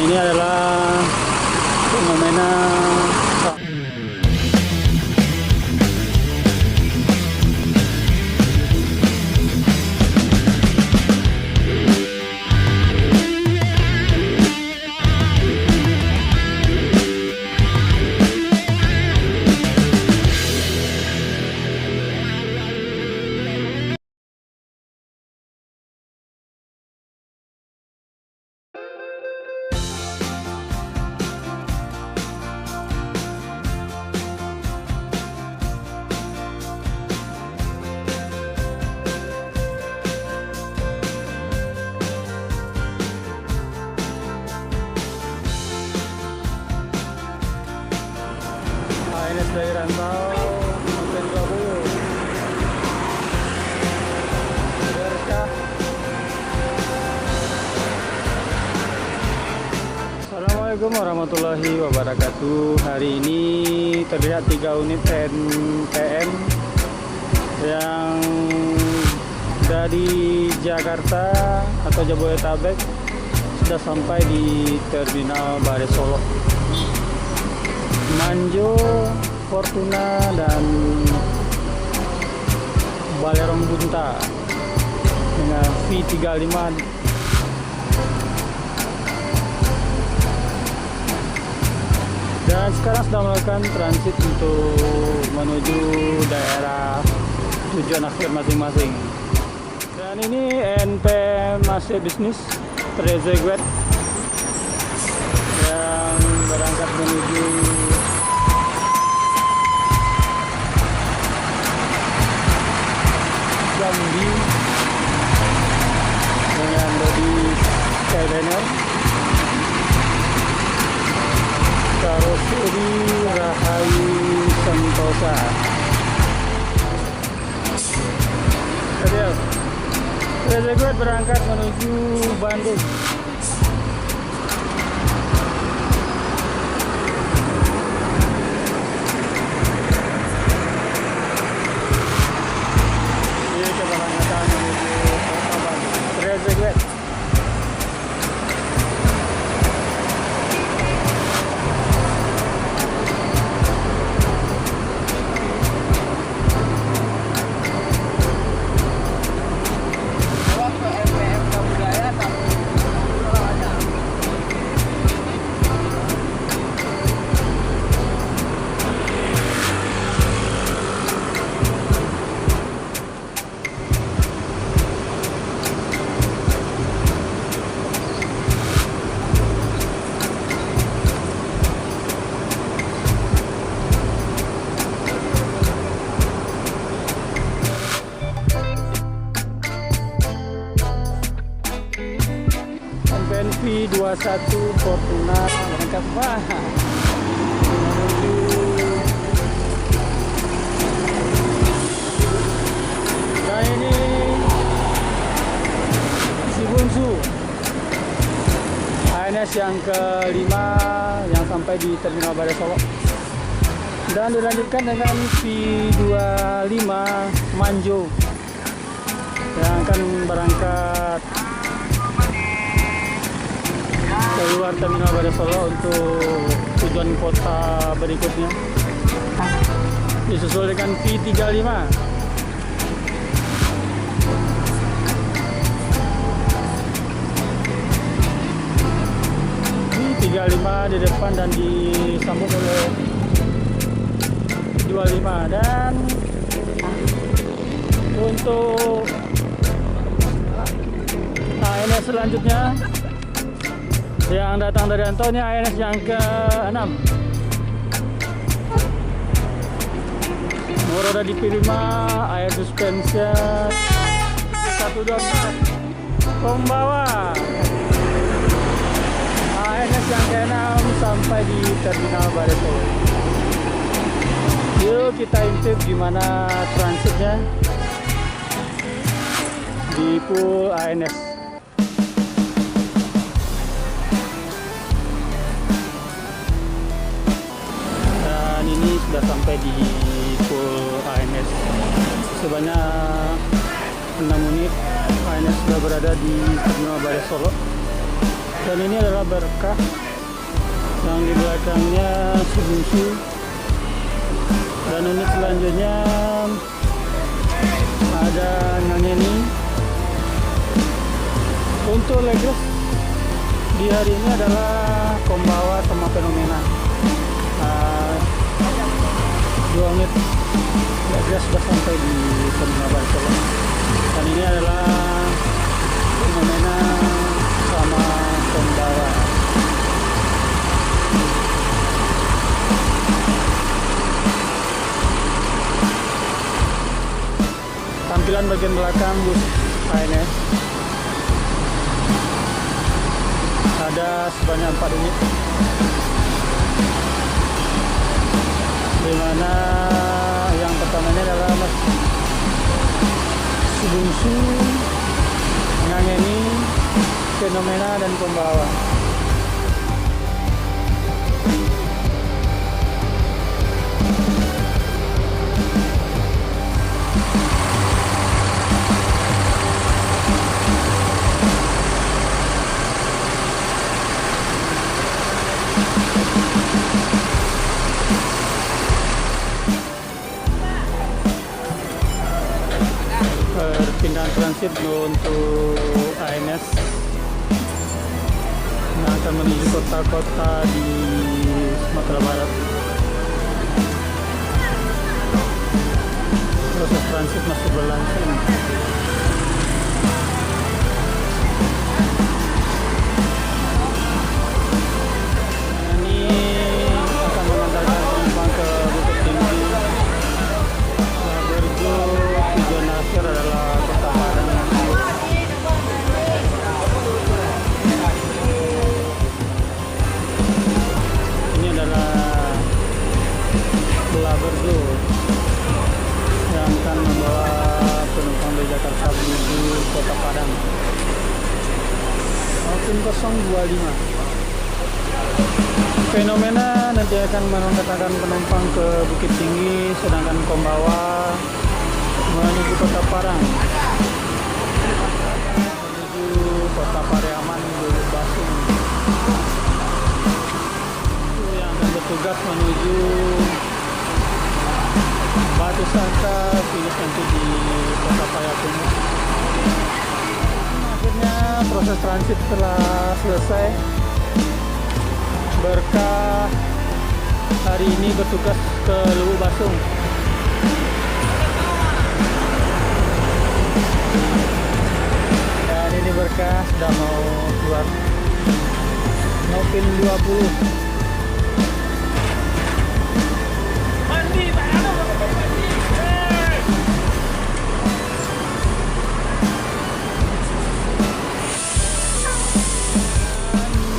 Ini adalah fenomena ANS dari Rantau Kabupaten Surabaya. Berkah. Assalamualaikum warahmatullahi wabarakatuh. Hari ini terlihat 3 unit NPM yang dari Jakarta atau Jabodetabek sudah sampai di Terminal Bare Solo. Manjo, Fortuna, dan Balerong Bunta dengan V35. Dan sekarang sedang melakukan transit untuk menuju daerah tujuan akhir masing-masing. Dan ini NPM masih bisnis Trezeguet yang berangkat menuju Jambi dengan bodi Skyliner, karoseri Rahayu Sentosa. Trezeguet berangkat menuju Bandung. V21 Fortuna berangkat nah ini si Bunsu ANS yang kelima yang sampai di Terminal Bare Solo, dan dilanjutkan dengan V25 Manjo yang akan berangkat keluar Terminal Bare Solo untuk tujuan kota berikutnya, disusul dengan V35. V35 di depan dan disambung oleh 25. Dan untuk ANS selanjutnya yang datang dari Rantau, ini ANS yang ke-6. Roda di P5, air suspension 124. Pembawa ANS yang ke-6 sampai di Terminal Bare Solo. Yuk kita intip gimana transitnya di pool ANS. Sudah sampai di pool ANS sebanyak 6 unit ANS sudah berada di Terminal Bare Solo. Dan ini adalah Berkah, yang di belakangnya Sibungsu. Dan unit selanjutnya ada Ngangeni. Untuk Legres di hari ini adalah Kombawa sama Fenomena. 2 unit Legres sudah sampai di Terminal Barcelona. Dan ini adalah Fenomena sama Kombawa. Tampilan bagian belakang bus ANS ada sebanyak 4 unit, dimana yang pertamanya adalah Mas Sibungsu, Ngangeni, Fenomena, dan Kombawa. Perpindahan transit untuk ANS yang akan menuju kota-kota di Sumatera Barat. Proses transit masih berlangsung. Ini akan mengantarkan penumpang ke Bukit Tinggi. Labergo, tujuan akhir adalah Kota Padang. Ini adalah Labergo yang akan membawa penumpang dari Jakarta menuju Kota Padang. Alvin 025. Fenomena nanti akan mengantarkan penumpang ke Bukit Tinggi, sedangkan Kombawa menuju Kota Padang, menuju Kota Pariaman, Lubuk Basung. Itu yang akan bertugas menuju Batu Sangkar, finish nanti di Kota Payakumbuh. Akhirnya proses transit telah selesai. Berkah hari ini bertugas ke Lubuk Basung. Dan ini Berkah sudah mau keluar. Nopin 20.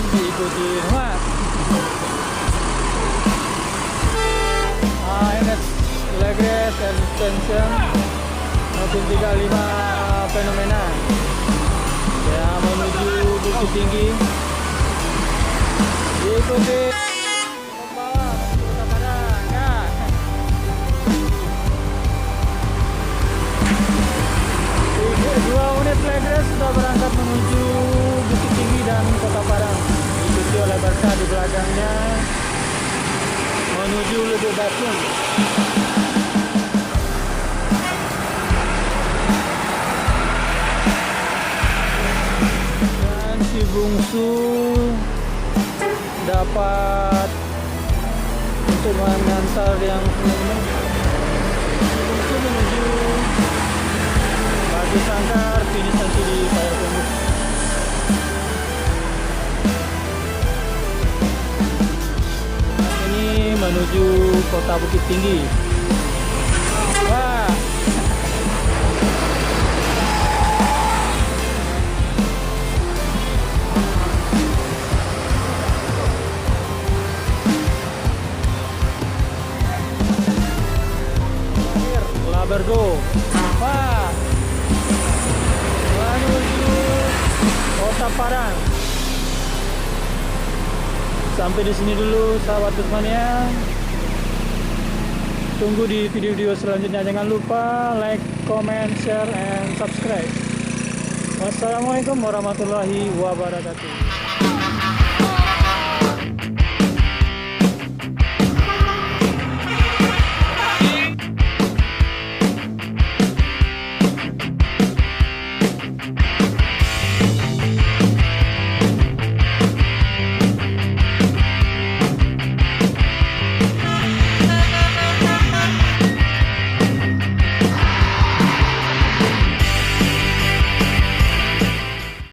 Diikuti semua. ANS Legres dan Suspension Nopin 35 Fenomena ya menuju Bukit Tinggi. Diikuti Kombawa menuju Kota Padang ya. Dua unit Legres sudah berangkat menuju Bukit Tinggi dan Kota Padang, diikuti oleh Berkah di belakangnya menuju Lubuk Basung. Dan Sibungsu dapat untuk mengantar yang Sibungsu menuju Batu Sangkar, finish nanti di Payakumbuh. Ini menuju Kota Bukit Tinggi. Wah. Labergo. Wah. Menuju Kota Padang. Sampai di sini dulu sahabat Tusmania. Tunggu di video-video selanjutnya. Jangan lupa like, comment, share, and subscribe. Wassalamualaikum warahmatullahi wabarakatuh.